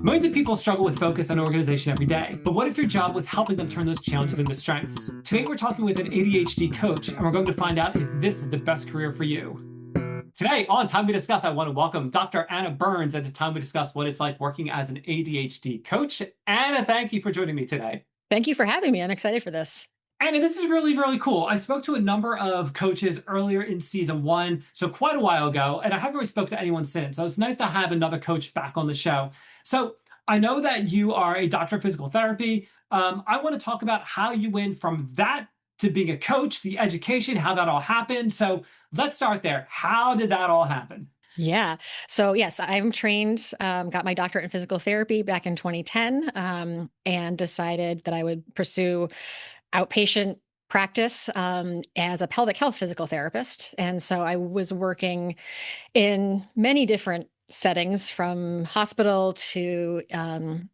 Millions of people struggle with focus and organization every day, but what if your job was helping them turn those challenges into strengths? Today, we're talking with an ADHD coach, and we're going to find out if this is the best career for you. Today, on Time We Discuss, I want to welcome Dr. Anna Burns. At this time, we discuss what it's like working as an ADHD coach. Anna, thank you for joining me today. Thank you for having me. I'm excited for this. And this is really, really cool. I spoke to a number of coaches earlier in season one, so quite a while ago, and I haven't really spoke to anyone since. So it's nice to have another coach back on the show. So I know that you are a doctor of physical therapy. I want to talk about how you went from that to being a coach, the education, how that all happened. So let's start there. How did that all happen? Yeah. So, yes, I'm trained, got my doctorate in physical therapy back in 2010, and decided that I would pursue outpatient practice as a pelvic health physical therapist. And so I was working in many different settings from hospital to, an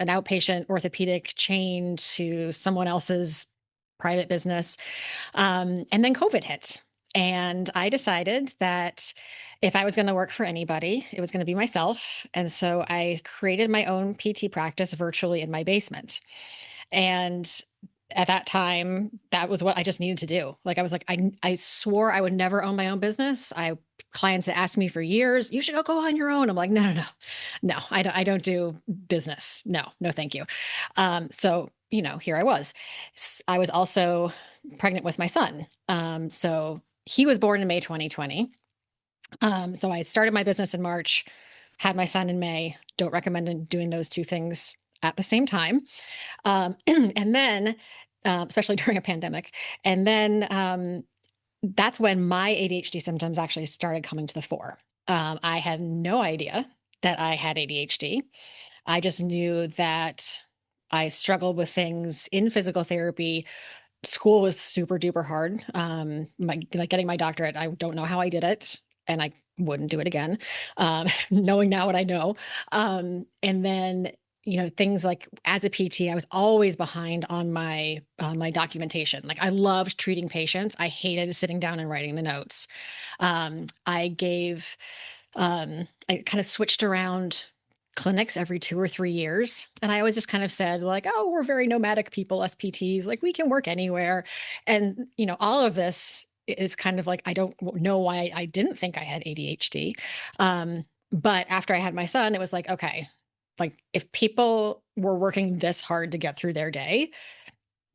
outpatient orthopedic chain to someone else's private business. And then COVID hit. And I decided that if I was going to work for anybody, it was going to be myself. And so I created my own PT practice virtually in my basement. And at that time, that was what I just needed to do. Like I was like, I swore I would never own my own business. Clients had asked me for years, you should go on your own. I'm like, no, I don't do business. No, no, thank you. So here I was. I was also pregnant with my son. So he was born in May 2020. So I started my business in March, had my son in May. Don't recommend doing those two things at the same time. And then, especially during a pandemic, and then that's when my ADHD symptoms actually started coming to the fore. I had no idea that I had ADHD. I just knew that I struggled with things in physical therapy. School was super duper hard. Like getting my doctorate, I don't know how I did it, and I wouldn't do it again. Knowing now what I know, and then things like as a PT, I was always behind on my documentation. Like I loved treating patients. I hated sitting down and writing the notes. I gave I kind of switched around clinics every 2 or 3 years, and I always just kind of said like, "Oh, we're very nomadic people, us PTs, like we can work anywhere." And, all of this is kind of like I don't know why I didn't think I had ADHD. But after I had my son, it was like, okay, like if people were working this hard to get through their day,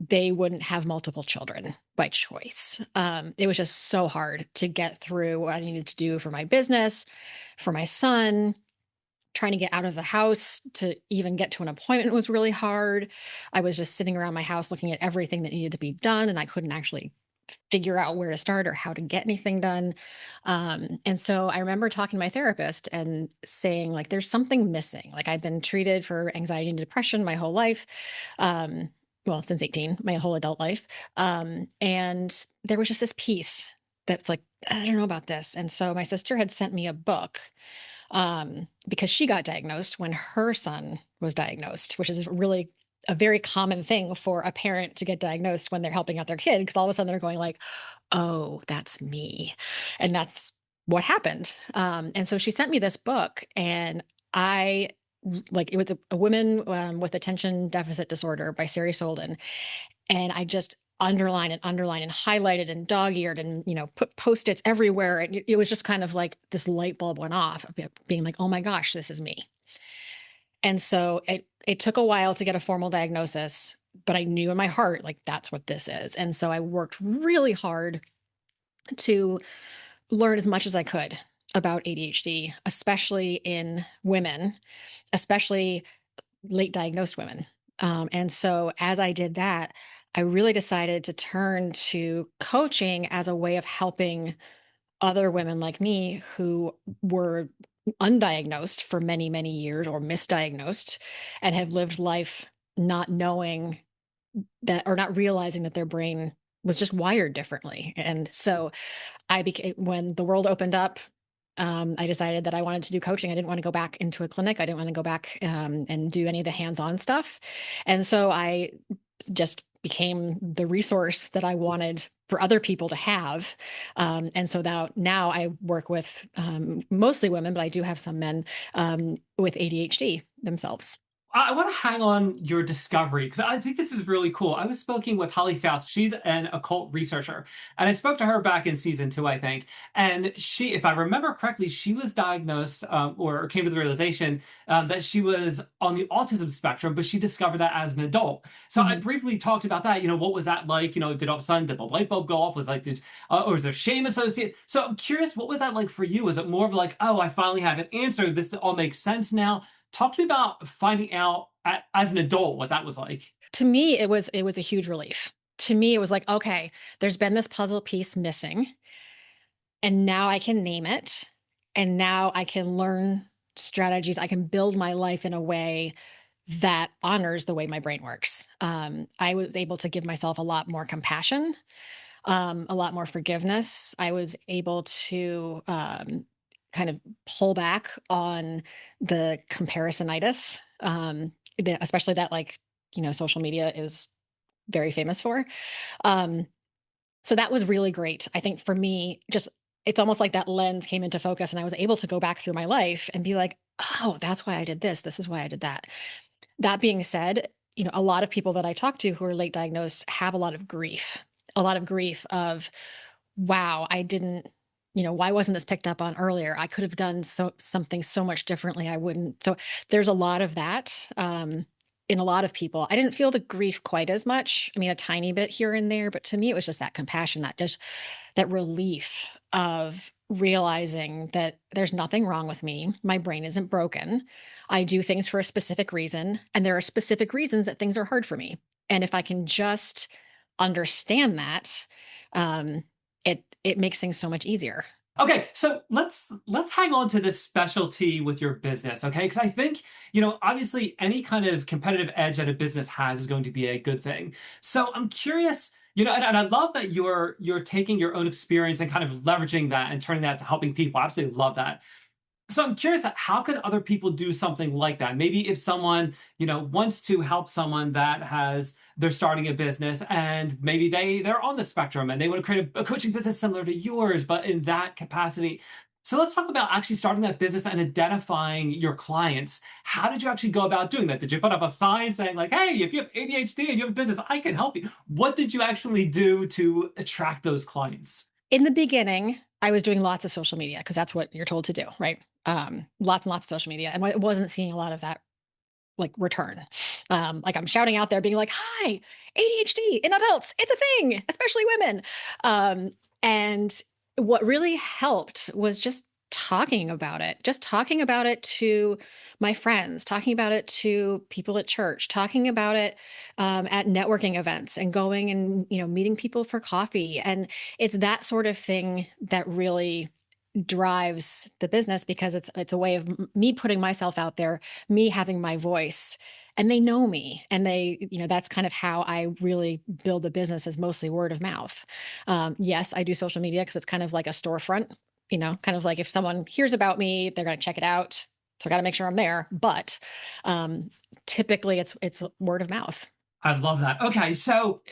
they wouldn't have multiple children by choice. It was just so hard to get through what I needed to do for my business, for my son. Trying to get out of the house to even get to an appointment was really hard. I was just sitting around my house looking at everything that needed to be done, and I couldn't actually figure out where to start or how to get anything done. And so I remember talking to my therapist and saying, like, there's something missing. Like, I've been treated for anxiety and depression my whole life. Well, since 18, my whole adult life. And there was just this piece that's like, I don't know about this. And so my sister had sent me a book because she got diagnosed when her son was diagnosed, which is really a very common thing for a parent to get diagnosed when they're helping out their kid, because all of a sudden they're going like, "Oh, that's me," and that's what happened. And so she sent me this book, and like it was a woman with attention deficit disorder by Sari Solden, and I just underlined and highlighted and dog-eared and, put Post-its everywhere. And it was just kind of like this light bulb went off of being like, oh my gosh, this is me. And so it took a while to get a formal diagnosis, but I knew in my heart, like, that's what this is. And so I worked really hard to learn as much as I could about ADHD, especially in women, especially late diagnosed women. And so as I did that, I really decided to turn to coaching as a way of helping other women like me who were undiagnosed for many, many years or misdiagnosed and have lived life not knowing that or not realizing that their brain was just wired differently. And so when the world opened up, I decided that I wanted to do coaching. I didn't want to go back into a clinic. I didn't want to go back and do any of the hands-on stuff. And so I just became the resource that I wanted for other people to have. And so now I work with mostly women, but I do have some men with ADHD themselves. I want to hang on your discovery because I think this is really cool. I was speaking with Holly Faust. She's an occult researcher, and I spoke to her back in season two, I think. And she, if I remember correctly, she was diagnosed or came to the realization that she was on the autism spectrum, but she discovered that as an adult. So I Mhm. briefly talked about that. What was that like? Did all of a sudden did the light bulb go off? Was like, or was there shame associated? So I'm curious, what was that like for you? Was it more of like, oh, I finally have an answer. This all makes sense now? Talk to me about finding out as an adult what that was like. To me, it was a huge relief. To me, it was like, okay, there's been this puzzle piece missing, and now I can name it, and now I can learn strategies. I can build my life in a way that honors the way my brain works. I was able to give myself a lot more compassion, a lot more forgiveness. I was able to kind of pull back on the comparisonitis, especially that, like, social media is very famous for. Um, so that was really great. I think for me, just it's almost like that lens came into focus and I was able to go back through my life and be like, oh, that's why I did this. This is why I did that. That being said, a lot of people that I talk to who are late diagnosed have a lot of grief of, wow, I didn't, why wasn't this picked up on earlier? I could have done something so much differently. I wouldn't. So there's a lot of that in a lot of people. I didn't feel the grief quite as much. I mean, a tiny bit here and there, but to me, it was just that compassion, that relief of realizing that there's nothing wrong with me. My brain isn't broken. I do things for a specific reason, and there are specific reasons that things are hard for me. And if I can just understand that, um, it makes things so much easier. Okay, so let's hang on to this specialty with your business, okay? Because I think, obviously any kind of competitive edge that a business has is going to be a good thing. So I'm curious, and I love that you're taking your own experience and kind of leveraging that and turning that to helping people. I absolutely love that. So I'm curious, how can other people do something like that? Maybe if someone, wants to help someone that they're starting a business and maybe they're on the spectrum and they want to create a coaching business similar to yours, but in that capacity. So let's talk about actually starting that business and identifying your clients. How did you actually go about doing that? Did you put up a sign saying like, "Hey, if you have ADHD and you have a business, I can help you." What did you actually do to attract those clients? In the beginning, I was doing lots of social media because that's what you're told to do, right? Lots and lots of social media, and I wasn't seeing a lot of that like return. Like I'm shouting out there being like, "Hi, ADHD in adults, it's a thing, especially women." And what really helped was just talking about it to my friends, talking about it to people at church, talking about it at networking events, and going and meeting people for coffee. And it's that sort of thing that really drives the business because it's a way of me putting myself out there, me having my voice, and they know me, and that's kind of how I really build a business, is mostly word of mouth. Yes, I do social media because it's kind of like a storefront, kind of like if someone hears about me, they're going to check it out. So I got to make sure I'm there. But um, typically, it's word of mouth. I love that. Okay, so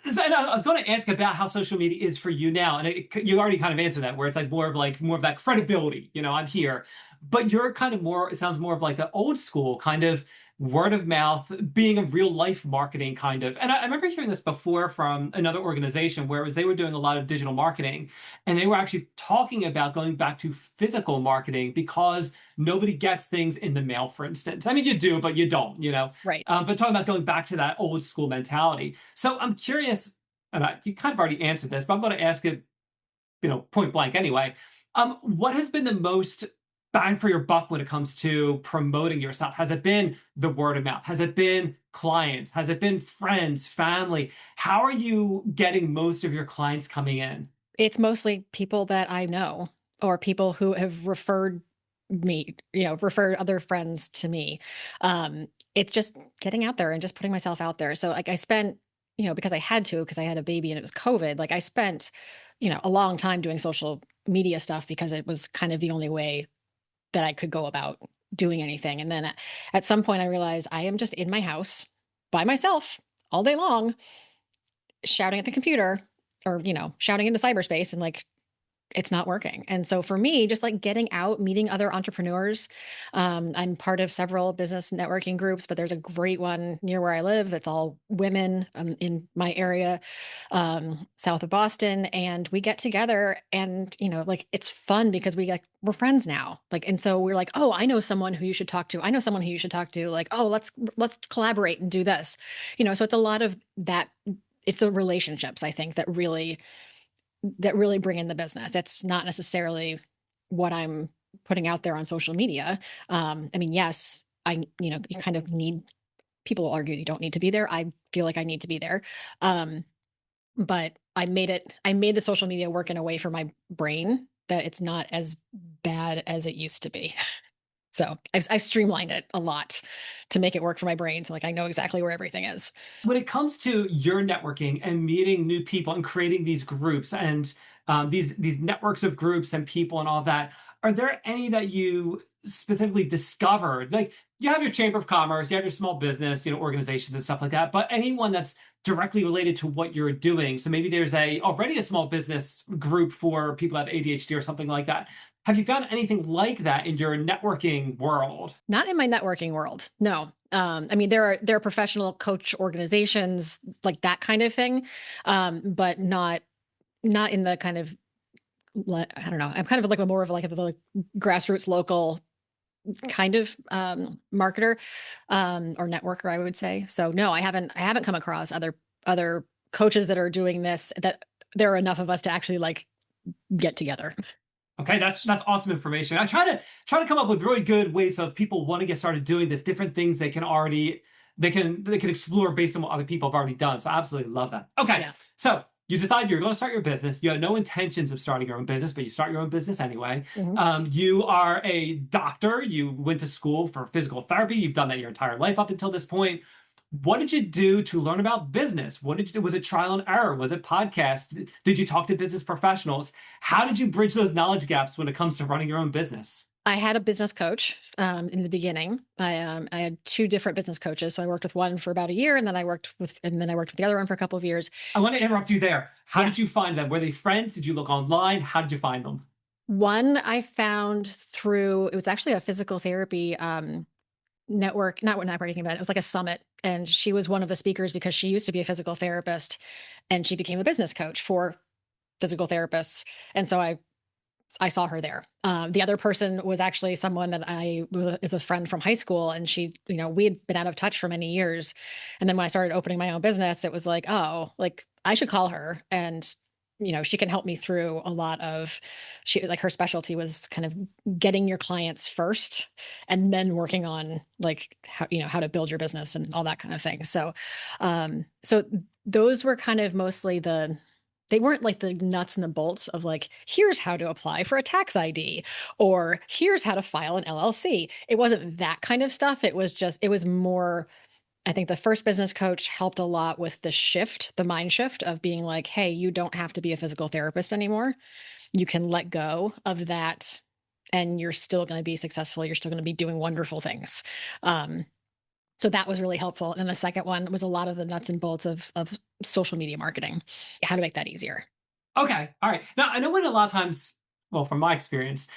and I was going to ask about how social media is for you now, and you already kind of answered that, where it's like more of that credibility. I'm here, but you're kind of more. It sounds more of like the old school kind of word of mouth, being a real life marketing kind of. And I remember hearing this before from another organization where they were doing a lot of digital marketing, and they were actually talking about going back to physical marketing because nobody gets things in the mail, for instance. I mean, you do, but you don't. Right. But talking about going back to that old school mentality. So I'm curious, and you kind of already answered this, but I'm going to ask it, point blank anyway. What has been the most bang for your buck when it comes to promoting yourself? Has it been the word of mouth? Has it been clients? Has it been friends, family? How are you getting most of your clients coming in? It's mostly people that I know, or people who have referred me, referred other friends to me. It's just getting out there and just putting myself out there. So like I spent, because I had to, because I had a baby and it was COVID, like I spent, a long time doing social media stuff because it was kind of the only way that I could go about doing anything. And then at some point I realized I am just in my house by myself all day long. shouting at the computer or, shouting into cyberspace and like it's not working. And so for me, just like getting out, meeting other entrepreneurs, I'm part of several business networking groups, but there's a great one near where I live that's all women in my area, south of Boston. And we get together and, like it's fun because we're friends now. Like, and so we're like, oh, I know someone who you should talk to. I know someone who you should talk to. Like, oh, let's collaborate and do this. So it's a lot of that. It's the relationships, I think, that really bring in the business. It's not necessarily what I'm putting out there on social media. I mean, yes, you kind of need people will argue you don't need to be there. I feel like I need to be there. Um, but I made the social media work in a way for my brain that it's not as bad as it used to be. So I streamlined it a lot to make it work for my brain. So like I know exactly where everything is. When it comes to your networking and meeting new people and creating these groups and these networks of groups and people and all that, are there any that you specifically discovered? Like you have your chamber of commerce, you have your small business, organizations and stuff like that, but anyone that's directly related to what you're doing. So maybe there's a already a small business group for people who have ADHD or something like that. Have you found anything like that in your networking world? Not in my networking world. No. I mean, there are professional coach organizations like that kind of thing, but not in the kind of I don't know. I'm kind of like a more of like the grassroots local kind of marketer or networker, I would say. So no, I haven't come across other coaches that are doing this. That there are enough of us to actually like get together. Okay, that's awesome information. I try to come up with really good ways of people want to get started doing this, different things they can explore based on what other people have already done. So I absolutely love that. Okay, Yeah. so you decide you're going to start your business. You have no intentions of starting your own business, but you start your own business anyway. Mhm. You are a doctor. You went to school for physical therapy. You've done that your entire life up until this point. What did you do to learn about business? What did you do? Was it trial and error? Was it podcast? Did you talk to business professionals? How did you bridge those knowledge gaps when it comes to running your own business? I had a business coach in the beginning. I had two different business coaches. So I worked with one for about a year, and then I worked with the other one for a couple of years. I want to interrupt you there. How Yeah. did you find them? Were they friends? Did you look online? How did you find them? One I found through it was actually a physical therapy network, not what networking event. It was like a summit, and she was one of the speakers because she used to be a physical therapist, and she became a business coach for physical therapists. And so I saw her there. The other person was actually someone that is a friend from high school, and we had been out of touch for many years. And then when I started opening my own business, it was like, oh, like I should call her, and she can help me through a lot of. She like her specialty was kind of getting your clients first, and then working on like how to build your business and all that kind of thing. So those were kind of mostly they weren't like the nuts and the bolts of like, here's how to apply for a tax ID or here's how to file an LLC. It wasn't that kind of stuff. It was more, I think the first business coach helped a lot with the mind shift of being like, hey, you don't have to be a physical therapist anymore. You can let go of that and you're still going to be successful. You're still going to be doing wonderful things. Um, so that was really helpful. And then the second one was a lot of the nuts and bolts of social media marketing, how to make that easier. Okay, all right. Now I know when a lot of times, well, from my experience,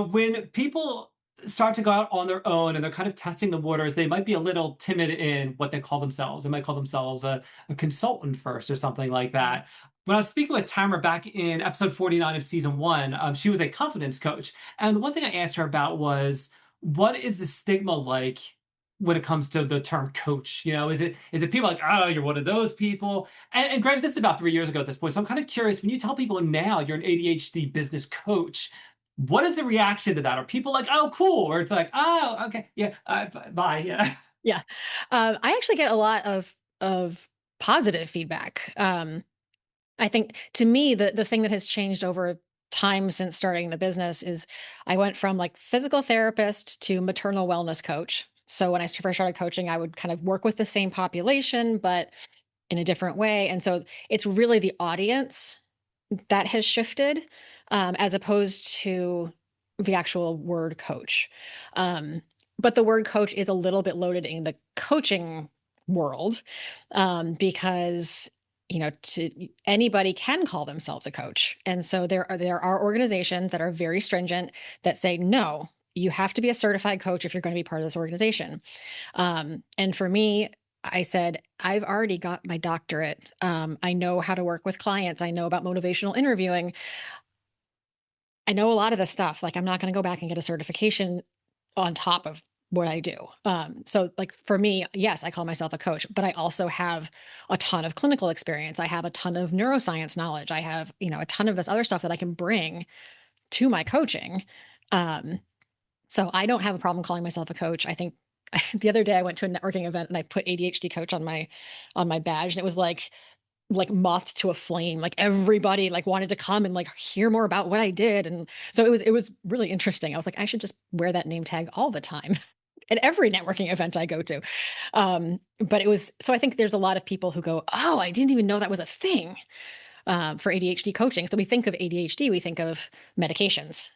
when people start to go out on their own and they're kind of testing the waters, they might be a little timid in what they call themselves. They might call themselves a consultant first or something like Mm. that. When I was speaking with Tamara back in episode 49 of season one, she was a confidence coach. And the one thing I asked her about was, what is the stigma like when it comes to the term coach? Is it people like, oh, you're one of those people? And granted, this is about 3 years ago at this point. So I'm kind of curious when you tell people now you're an ADHD business coach, what is the reaction to that? Are people like, oh, cool? Or it's like, oh, okay, yeah, bye. Yeah. Yeah. I actually get a lot of positive feedback. I think to me, the thing that has changed over time since starting the business is I went from like physical therapist to maternal wellness coach. So when I first started coaching, I would kind of work with the same population, but in a different way. And so it's really the audience that has shifted, as opposed to the actual word coach. But the word coach is a little bit loaded in the coaching world, because to anybody can call themselves a coach. And so there are organizations that are very stringent that say, no, you have to be a certified coach if you're going to be part of this organization. And for me, I said, I've already got my doctorate. I know how to work with clients. I know about motivational interviewing. I know a lot of this stuff. Like, I'm not going to go back and get a certification on top of what I do. So like for me, yes, I call myself a coach, but I also have a ton of clinical experience. I have a ton of neuroscience knowledge. I have, a ton of this other stuff that I can bring to my coaching. Um, so I don't have a problem calling myself a coach. I think the other day I went to a networking event and I put ADHD coach on my badge, and it was like moth to a flame. Like everybody like wanted to come and like hear more about what I did. And so it was really interesting. I was like, I should just wear that name tag all the time at every networking event I go to. But it was, so I think there's a lot of people who go, oh, I didn't even know that was a thing for ADHD coaching. So we think of ADHD, we think of medications,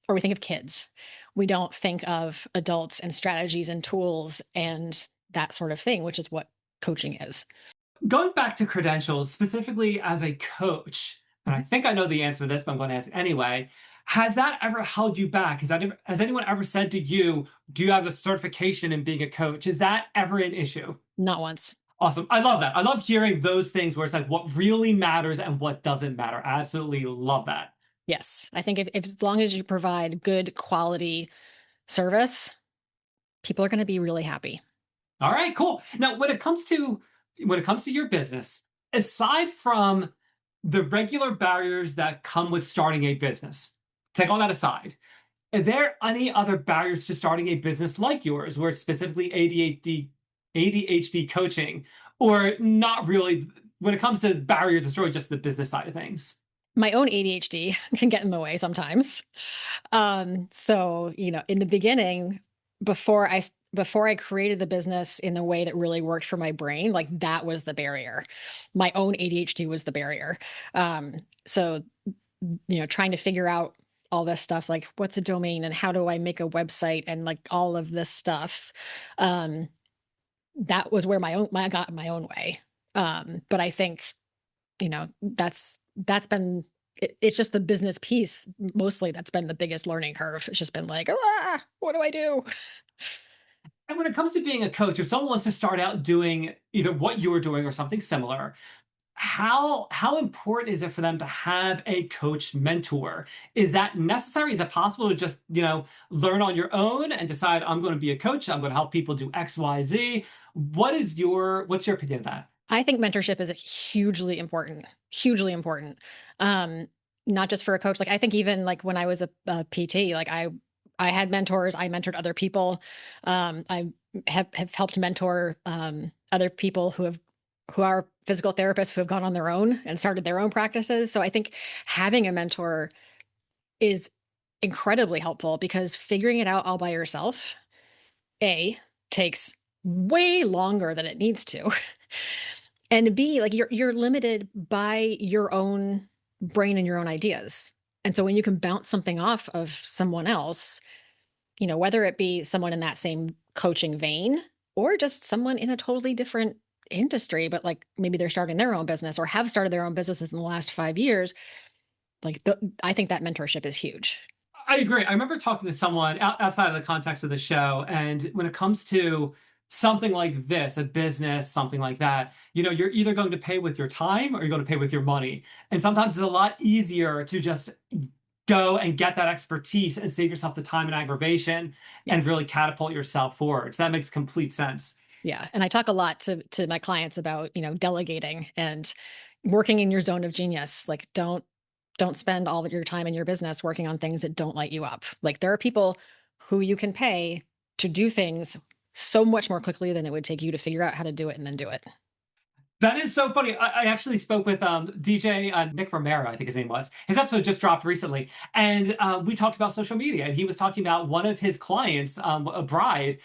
or we think of kids. We don't think of adults and strategies and tools and that sort of thing, which is what coaching is. Going back to credentials, specifically as a coach, and I Mhm. think I know the answer to this, but I'm going to ask anyway. Has that ever held you back? Has anyone ever said to you, do you have a certification in being a coach? Is that ever an issue? Not once. Awesome. I love that. I love hearing those things where it's like what really matters and what doesn't matter. I absolutely love that. Yes. I think if as long as you provide good quality service, people are going to be really happy. All right, cool. Now, when it comes to your business, aside from the regular barriers that come with starting a business, take all that aside. Are there any other barriers to starting a business like yours, where it's specifically ADHD coaching, or not really? When it comes to barriers, it's really just the business side of things. My own ADHD can get in the way sometimes. So, in the beginning, before I created the business in a way that really worked for my brain, like that was the barrier. My own ADHD was the barrier. So, trying to figure out all this stuff, like what's a domain and how do I make a website and like all of this stuff. Um, that was where I got in my own way. But I think that's been it's just the business piece mostly that's been the biggest learning curve. It's just been like, "Ah, what do I do?" And when it comes to being a coach, if someone wants to start out doing either what you were doing or something similar, how important is it for them to have a coach mentor? Is that necessary? Is it possible to just, learn on your own and decide I'm going to be a coach, I'm going to help people do XYZ? What's your opinion of that? I think mentorship is hugely important, hugely important. Um, Not just for a coach. Like I think even like when I was a PT, like I had mentors. I mentored other people. I have helped mentor other people who are physical therapists who have gone on their own and started their own practices. So I think having a mentor is incredibly helpful because figuring it out all by yourself, A, takes way longer than it needs to. And B, like you're limited by your own brain and your own ideas. And so when you can bounce something off of someone else, whether it be someone in that same coaching vein or just someone in a totally different industry, but like maybe they're starting their own business or have started their own businesses in the last 5 years, I think that mentorship is huge. I agree. I remember talking to someone outside of the context of the show, and when it comes to something like this, a business, something like that, you're either going to pay with your time or you're going to pay with your money. And sometimes it's a lot easier to just go and get that expertise and save yourself the time and aggravation and Yes. really catapult yourself forward. So that makes complete sense. Yeah, and I talk a lot to my clients about, delegating and working in your zone of genius. Like don't spend all of your time in your business working on things that don't light you up. Like there are people who you can pay to do things so much more quickly than it would take you to figure out how to do it and then do it. That is so funny. I actually spoke with DJ Nick Romero, I think his name was. His episode just dropped recently, and we talked about social media. And he was talking about one of his clients, a bride.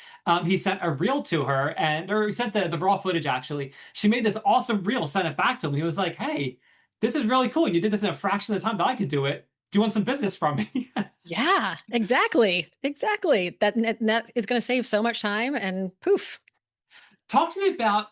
He sent a reel to her, or he sent the raw footage. Actually, she made this awesome reel, sent it back to him. And he was like, "Hey, this is really cool. You did this in a fraction of the time that I could do it. Do you want some business from me?" Yeah, exactly. Exactly. That is going to save so much time and poof. Talk to me about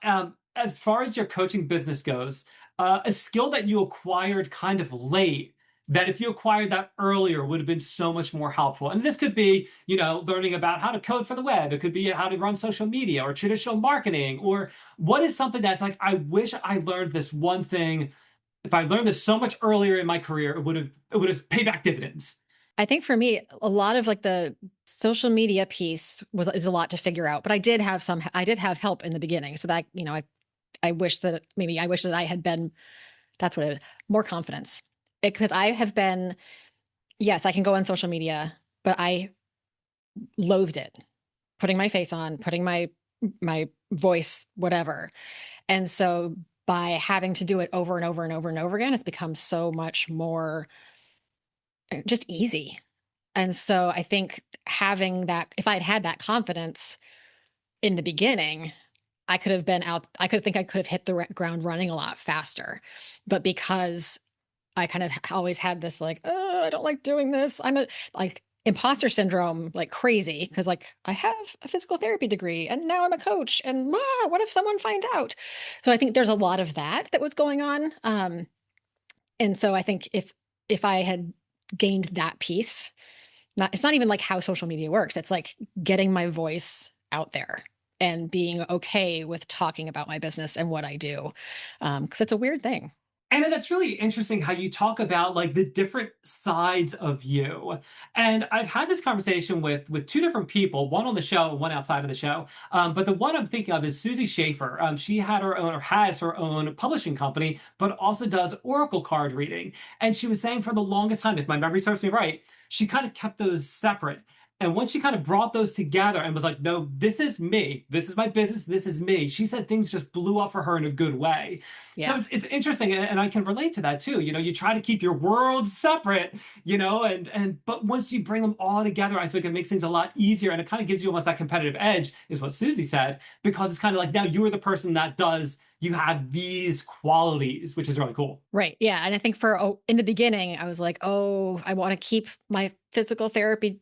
as far as your coaching business goes. a skill that you acquired kind of late that if you acquired that earlier would have been so much more helpful. And this could be, learning about how to code for the web. It could be how to run social media or traditional marketing, or what is something that's like, I wish I learned this one thing. If I learned this so much earlier in my career, it would have paid back dividends. I think for me, a lot of like the social media piece is a lot to figure out, but I did have help in the beginning. So that, I wish that I had been, that's what it is, more confidence. Because I have been, yes, I can go on social media, but I loathed it. Putting my face on, putting my voice, whatever. And so by having to do it over and over and over and over again, it's become so much more just easy. And so I think having that, if I had had that confidence in the beginning, I could have hit the ground running a lot faster. But because I kind of always had this like, oh, I don't like doing this. I'm a like imposter syndrome, like crazy, because like I have a physical therapy degree and now I'm a coach. And what if someone finds out? So I think there's a lot of that was going on. And so I think if I had gained that piece, it's not even like how social media works. It's like getting my voice out there and being okay with talking about my business and what I do. Because it's a weird thing. And that's really interesting how you talk about like the different sides of you. And I've had this conversation with two different people, one on the show and one outside of the show. But the one I'm thinking of is Susie Schaefer. She had her own or has her own publishing company, but also does oracle card reading. And she was saying for the longest time, if my memory serves me right, she kind of kept those separate. And once she kind of brought those together and was like, no, this is me. This is my business. This is me. She said things just blew up for her in a good way. So Yeah. it's interesting, and I can relate to that too. You try to keep your worlds separate, and but once you bring them all together, I think it makes things a lot easier, and it kind of gives you almost that competitive edge, is what Susie said, because it's kind of like now you are the person that does. You have these qualities, which is really cool. Right. Yeah. And I think in the beginning, I was like, oh, I want to keep my physical therapy,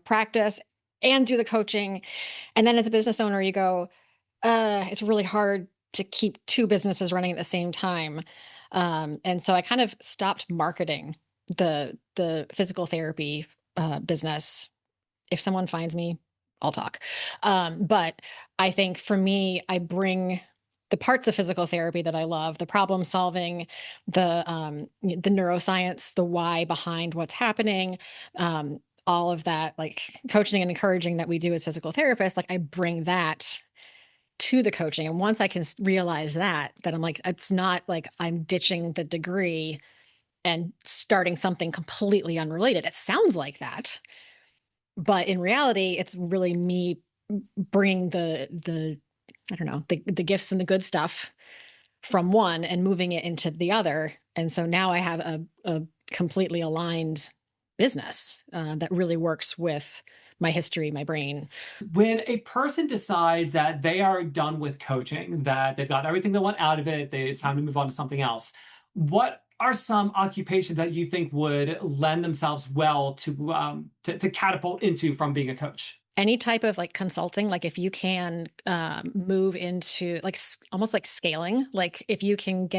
practice and do the coaching. And then as a business owner, you go, it's really hard to keep two businesses running at the same time. And so I kind of stopped marketing the physical therapy business. If someone finds me, I'll talk. But I think for me, I bring the parts of physical therapy that I love, the problem solving, the neuroscience, the why behind what's happening, all of that, like coaching and encouraging that we do as physical therapists. Like I bring that to the coaching, and once I can realize that I'm like, it's not like I'm ditching the degree and starting something completely unrelated. It sounds like that, but in reality, it's really me bringing the I don't know, the gifts and the good stuff from one and moving it into the other. And so now I have a completely aligned business that really works with my history, my brain. When a person decides that they are done with coaching, that they've got everything they want out of it, it's time to move on to something else, what are some occupations that you think would lend themselves well to catapult into from being a coach? Any type of like consulting, like if you can move into like almost like scaling, like if you can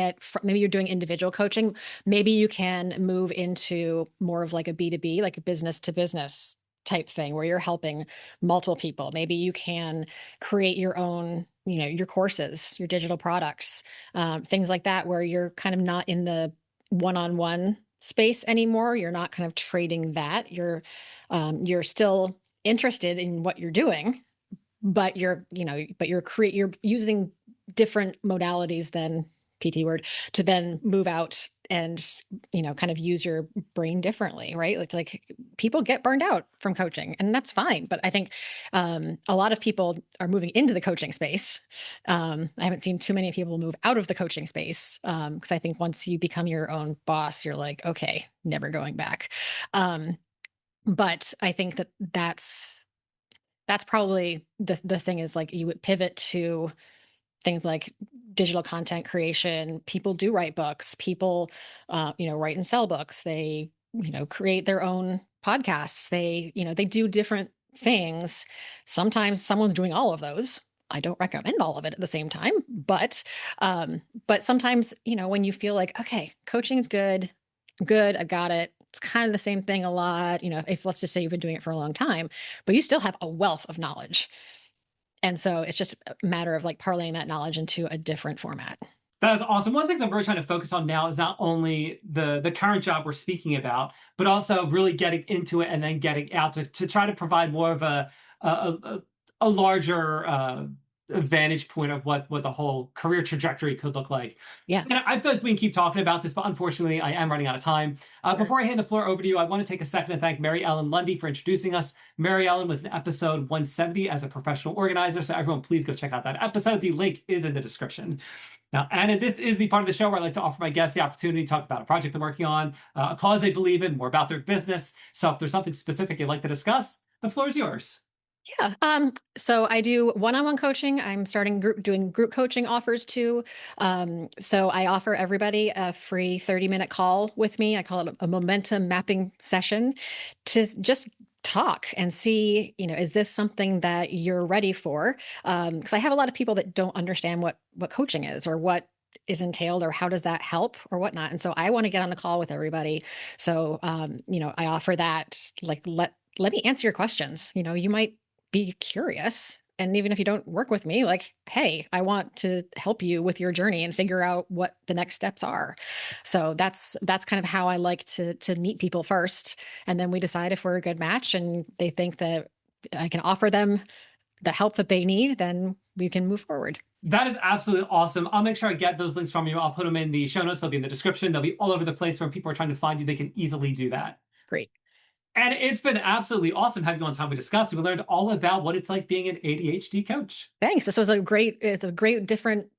maybe you're doing individual coaching, maybe you can move into more of like a B2B, like a business to business type thing where you're helping multiple people. Maybe you can create your own, your courses, your digital products, things like that, where you're kind of not in the one-on-one space anymore. You're not kind of trading that. You're still interested in what you're doing, but you're using different modalities than PT word to then move out and kind of use your brain differently, right? It's like people get burned out from coaching, and that's fine. But I think a lot of people are moving into the coaching space. I haven't seen too many people move out of the coaching space because I think once you become your own boss, you're like, okay, never going back. But I think that's probably the thing is like you would pivot to things like digital content creation. People do write books. People, write and sell books. They, create their own podcasts. They do different things. Sometimes someone's doing all of those. I don't recommend all of it at the same time, but sometimes, when you feel like, okay, coaching is good, I got it. It's kind of the same thing a lot, if let's just say you've been doing it for a long time, but you still have a wealth of knowledge. And so it's just a matter of like parlaying that knowledge into a different format. That is awesome. One of the things I'm really trying to focus on now is not only the current job we're speaking about, but also really getting into it and then getting out to try to provide more of a, a, a larger vantage point of what the whole career trajectory could look like. Yeah, And I feel like we can keep talking about this, but unfortunately, I am running out of time. sure. Before I hand the floor over to you, I want to take a second to thank Mary Ellen Lundy for introducing us. Mary Ellen was in episode 170 as a professional organizer, so everyone please go check out that episode. The link is in the description. Now, Anna, this is the part of the show where I like to offer my guests the opportunity to talk about a project they're working on, a cause they believe in, more about their business. So if there's something specific you'd like to discuss, the floor is yours. Yeah. So I do one-on-one coaching. I'm starting doing group coaching offers too. So I offer everybody a free 30-minute call with me. I call it a momentum mapping session to just talk and see, is this something that you're ready for? Because I have a lot of people that don't understand what coaching is or what is entailed or how does that help or whatnot. And so I want to get on a call with everybody. So I offer that, like, let me answer your questions. You might be curious. And even if you don't work with me, like, hey, I want to help you with your journey and figure out what the next steps are. So that's kind of how I like to meet people first. And then we decide if we're a good match and they think that I can offer them the help that they need, then we can move forward. That is absolutely awesome. I'll make sure I get those links from you. I'll put them in the show notes. They'll be in the description. They'll be all over the place where people are trying to find you. They can easily do that. Great. And it's been absolutely awesome having you on Time We Discussed. We learned all about what it's like being an ADHD coach. Thanks. It's a great different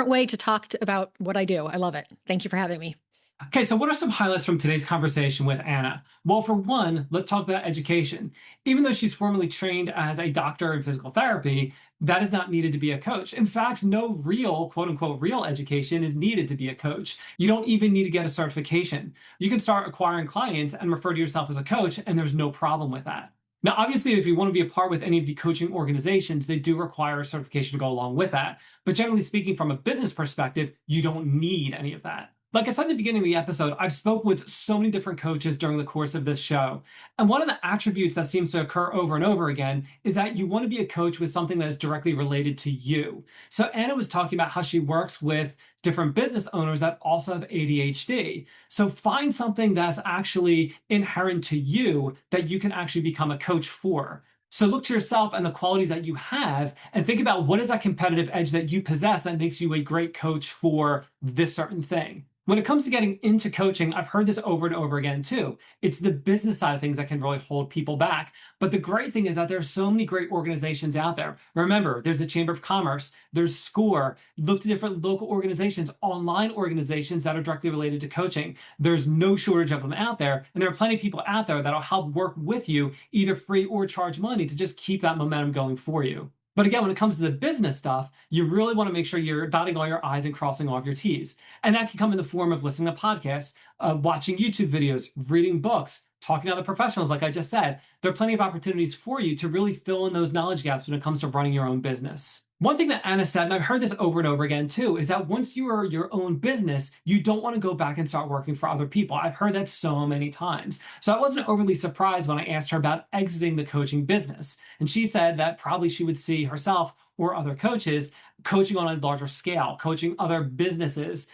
way to talk about what I do. I love it. Thank you for having me. Okay, so what are some highlights from today's conversation with Anna? Well, for one, let's talk about education. Even though she's formally trained as a doctor in physical therapy, that is not needed to be a coach. In fact, no real, quote unquote, real education is needed to be a coach. You don't even need to get a certification. You can start acquiring clients and refer to yourself as a coach, and there's no problem with that. Now, obviously, if you want to be a part with any of the coaching organizations, they do require a certification to go along with that. But generally speaking, from a business perspective, you don't need any of that. Like I said at the beginning of the episode, I've spoke with so many different coaches during the course of this show. And one of the attributes that seems to occur over and over again is that you want to be a coach with something that is directly related to you. So Anna was talking about how she works with different business owners that also have ADHD. So find something that's actually inherent to you that you can actually become a coach for. So look to yourself and the qualities that you have and think about what is that competitive edge that you possess that makes you a great coach for this certain thing. When it comes to getting into coaching, I've heard this over and over again too. It's the business side of things that can really hold people back. But the great thing is that there's so many great organizations out there. Remember, there's the Chamber of Commerce, there's SCORE. Look to different local organizations, online organizations that are directly related to coaching. There's no shortage of them out there. And there are plenty of people out there that'll help work with you, either free or charge money to just keep that momentum going for you. But again, when it comes to the business stuff, you really want to make sure you're dotting all your I's and crossing all of your T's. And that can come in the form of listening to podcasts, watching YouTube videos, reading books, talking to other professionals, like I just said. There are plenty of opportunities for you to really fill in those knowledge gaps when it comes to running your own business. One thing that Anna said, and I've heard this over and over again too, is that once you are your own business, you don't want to go back and start working for other people. I've heard that so many times. So I wasn't overly surprised when I asked her about exiting the coaching business. And she said that probably she would see herself or other coaches coaching on a larger scale, coaching other businesses,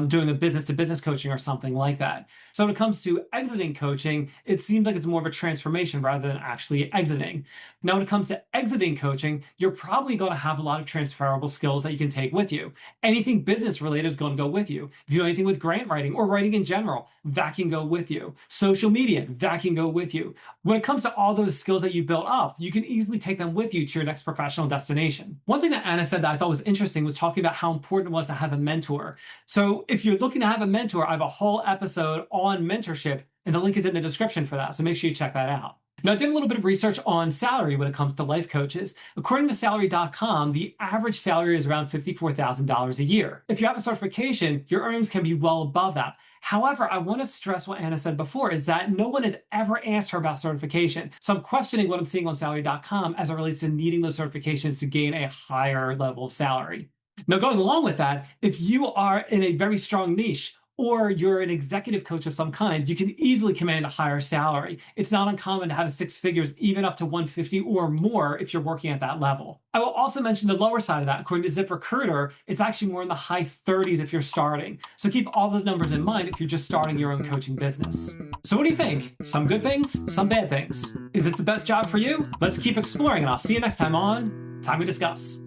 doing a business to business coaching or something like that. So when it comes to exiting coaching, it seems like it's more of a transformation rather than actually exiting. Now, when it comes to exiting coaching, you're probably going to have a lot of transferable skills that you can take with you. Anything business related is going to go with you. If you do anything with grant writing or writing in general, that can go with you. Social media, that can go with you. When it comes to all those skills that you built up, you can easily take them with you to your next professional destination. One thing that Anna said that I thought was interesting was talking about how important it was to have a mentor. So if you're looking to have a mentor, I have a whole episode on mentorship, and the link is in the description for that. So make sure you check that out. Now, I did a little bit of research on salary when it comes to life coaches. According to salary.com, the average salary is around $54,000 a year. If you have a certification, your earnings can be well above that. However, I want to stress what Anna said before is that no one has ever asked her about certification. So I'm questioning what I'm seeing on salary.com as it relates to needing those certifications to gain a higher level of salary. Now, going along with that, if you are in a very strong niche, or you're an executive coach of some kind, you can easily command a higher salary. It's not uncommon to have six figures, even up to 150 or more if you're working at that level. I will also mention the lower side of that. According to ZipRecruiter, it's actually more in the high 30s if you're starting. So keep all those numbers in mind if you're just starting your own coaching business. So what do you think? Some good things, some bad things. Is this the best job for you? Let's keep exploring, and I'll see you next time on Time We Discuss.